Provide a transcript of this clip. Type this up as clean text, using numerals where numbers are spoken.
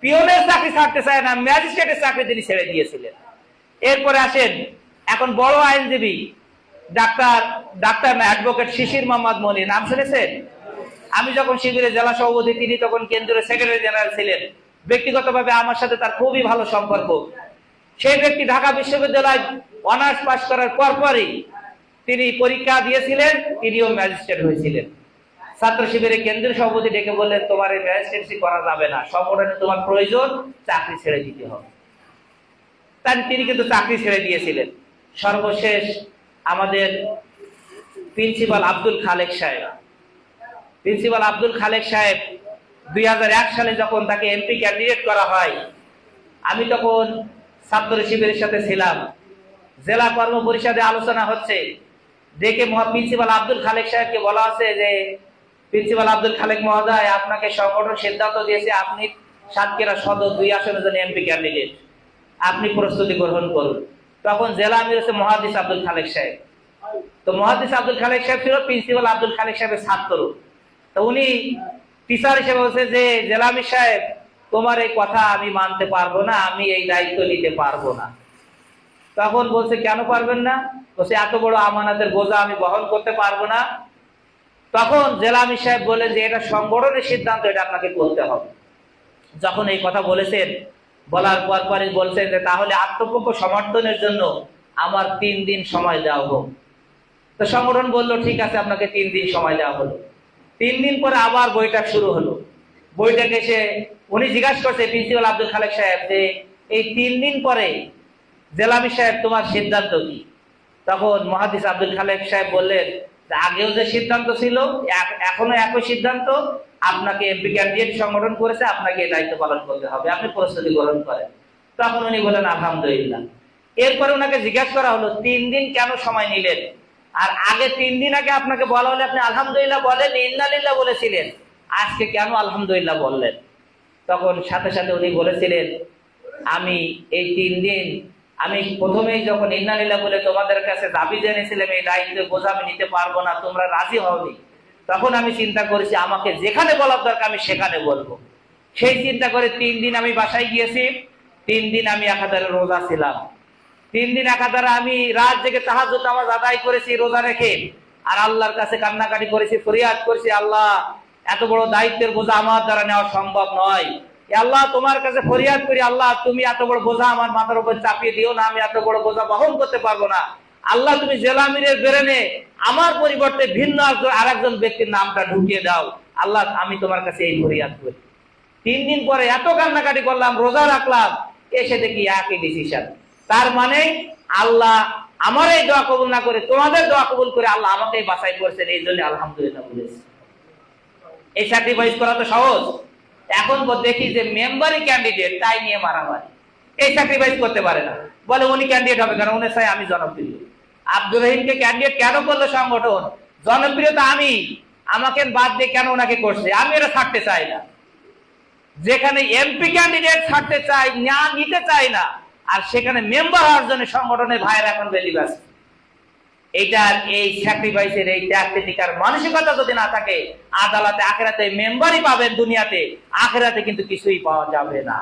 পিওনের চাকরি ছাড়তে চায় না, ম্যাজিস্ট্রেটের চাকরি তিনি ছেড়ে দিয়েছিলেন। এরপরে আসেন এখন বড় আইনজীবী ডাক্তার অ্যাডভোকেট শিশির মোহাম্মদ মনি, নাম শুনেছেন? আমি যখন শিবিরের জেলা সভাপতি, তিনি তখন কেন্দ্রীয় সেক্রেটারি জেনারেল ছিলেন। ব্যক্তিগতভাবে আমার সাথে তার খুবই ভালো সম্পর্ক। সেই ব্যক্তি ঢাকা বিশ্ববিদ্যালয় অনার্স পাস করার পরপরই তিনি পরীক্ষা দিয়েছিলেন, তিনিও ম্যাজিস্ট্রেট হয়েছিলেন। ছাত্র শিবিরের কেন্দ্রীয় সভাপতি ডেকে বললেন, তোমার এই ম্যাজিস্ট্রেসি করা যাবে না, সংগঠনে তোমার প্রয়োজন, চাকরি ছেড়ে দিতে হবে। তাই তিনি কিন্তু চাকরি ছেড়ে দিয়েছিলেন। সর্বশেষ আমাদের প্রিন্সিপাল আব্দুল খালেক সাহেব 2001 সালে যখন তাকে এমপি ক্যান্ডিডেট করা হয়, আমি তখন ছাত্র শিবিরের সাথে ছিলাম। জেলা কর্ম পরিষদে আলোচনা হচ্ছে, দেখে প্রিন্সিপাল আব্দুল খালেক সাহেবকে বলা আছে যে, প্রিন্সিপাল আব্দুল খালেক মহোদয়, আপনাকে সংগঠন সিদ্ধান্ত দিয়েছে আপনি সাতক্ষীরা সদর 2 আসনের জন্য এমপি ক্যান্ডিডেট, আপনি প্রস্তুতি গ্রহণ করুন। তখন জেলা আমির হচ্ছে মহাদিস আব্দুল খালেক সাহেব। তো মহাদিস আব্দুল খালেক সাহেব ছিল প্রিন্সিপাল আব্দুল খালেক সাহেবের ছাত্র। তো উনি টিচার হিসেবে বলছে যে, জেলা আমির সাহেব, তোমার এই কথা আমি মানতে পারবো না, আমি এই দায়িত্ব নিতে পারবো না। তখন বলছে, কেন পারবেন না? বলছে, এত বড় আমানতের বোঝা আমি বহন করতে পারবো না। তখন জেলা আমির সাহেব বললেন যে, এটা সংগঠনের সিদ্ধান্ত, এটা আপনাকে করতে হবে। যখন এই কথা বলেছেন, বলার পরই বলছেন যে, তাহলে আত্মপক্ষ সমর্থনের জন্য আমার 3 দিন সময় দেওয়া হোক। তো সংগঠন বলল, ঠিক আছে, আপনাকে 3 দিন সময় দেওয়া হলো। 3 দিন পরে আবার বৈঠক শুরু হলো। বৈঠকে এসে উনি জিজ্ঞাসা করছে প্রিন্সিপাল আব্দুল খালেক সাহেব যে, এই 3 দিন পরে জেলা আমির সাহেব তোমার সিদ্ধান্ত কি? তখন মহাদিস আব্দুল খালেক সাহেব বললেন, আগেও যে সিদ্ধান্ত ছিল এখনো একই সিদ্ধান্ত, আপনাকে এমপি ক্যান্ডিডেট সংগঠন করেছে, আপনাকে এই দায়িত্ব পালন করতে হবে, আপনি প্রস্তুতি গ্রহণ করেন। তখন উনি বলেন, আলহামদুলিল্লাহ। এরপরে ওনাকে জিজ্ঞাসা করা হলো, 3 দিন কেন সময় নিলেন? আর আগে 3 দিন আগে আপনাকে বলা হলে আপনি আলহামদুলিল্লাহ বলেন, ইন্নালিল্লাহ বলেছিলেন, আজকে কেন আলহামদুলিল্লাহ বললেন? তখন সাথে সাথে উনি বলেছিলেন, আমি এই 3 দিন, আমি প্রথমেই যখন ইন্নালিল্লাহ বলে তোমাদের কাছে দাবি জেনেছিলাম এই দায়িত্বের বোঝা আমি নিতে পারবো না, তোমরা রাজি হওনি, তখন আমি চিন্তা করেছি আমাকে যেখানে বলার দরকার আমি সেখানে বলবো। সেই চিন্তা করে 3 দিন আমি বাসায় গিয়েছি। 3 দিন আমি একাধারে রোজা ছিলাম। 3 দিন একাধারে আমি রাত জেগে তাহাজ্জুদ নামাজ আদায় করেছি রোজা রেখে, আর আল্লাহর কাছে কান্নাকাটি করেছি, ফরিয়াদ করেছি, আল্লাহ, এত বড় দায়িত্বের বোঝা আমার দ্বারা নেওয়া সম্ভব নয়। আল্লাহ, তোমার কাছে ফরিয়াদ করি, আল্লাহ, তুমি এত বড় বোঝা আমার মাথার উপর চাপিয়ে দিও না, আমি এত বড় বোঝা বহন করতে পারবো না। আল্লাহ, তুমি জেলা আমিরের ব্রেনে আমার পরিবর্তে ভিন্ন আরেকজন ব্যক্তির নামটা ঢুকিয়ে দাও। আল্লাহ, আমি তোমার কাছে এই ফরিয়াদ করি। 3 দিন পরে এত কান্নাকাটি করলাম, রোজা রাখলাম, এসে দেখি একই ডিসিশন। তার মানে আল্লাহ আমার এই দোয়া কবুল না করে তোমাদের দোয়া কবুল করে আল্লাহ আমাকেই বাছাই করেছেন, এই জন্য আলহামদুলিল্লাহ বলেছি। এই স্যাক্রিফাইস করা তো সহজ। এখন দেখি যে মেম্বারই ক্যান্ডিডেট, তাই নিয়ে মারামারি। এই স্যাক্রিফাইস করতে পারে না, বলে উনি ক্যান্ডিডেট হবে কেন, উনি চাই আমি জনপ্রিয়। আব্দুর রহিমকে ক্যান্ডিডেট কেন করলো সংগঠন? জনপ্রিয়তা আমি, আমাকে বাদ দিয়ে কেন ওনাকে করছে? আমি এটা ছাড়তে চাই না। যেখানে এমপি ক্যান্ডিডেট ছাড়তে চাই না, নিতে চাই না, আর সেখানে মেম্বার হওয়ার জন্য সংগঠনের ভাইয়ের এখন বেলি ব্যস্ত। এইটার এই স্যাক্রিফাইসের এই ত্যাগ-তিতিকার মানসিকতা যদি না থাকে, আদালতে আখেরাতে মেম্বারই পাবেন দুনিয়াতে, আখেরাতে কিন্তু কিছুই পাওয়া যাবে না।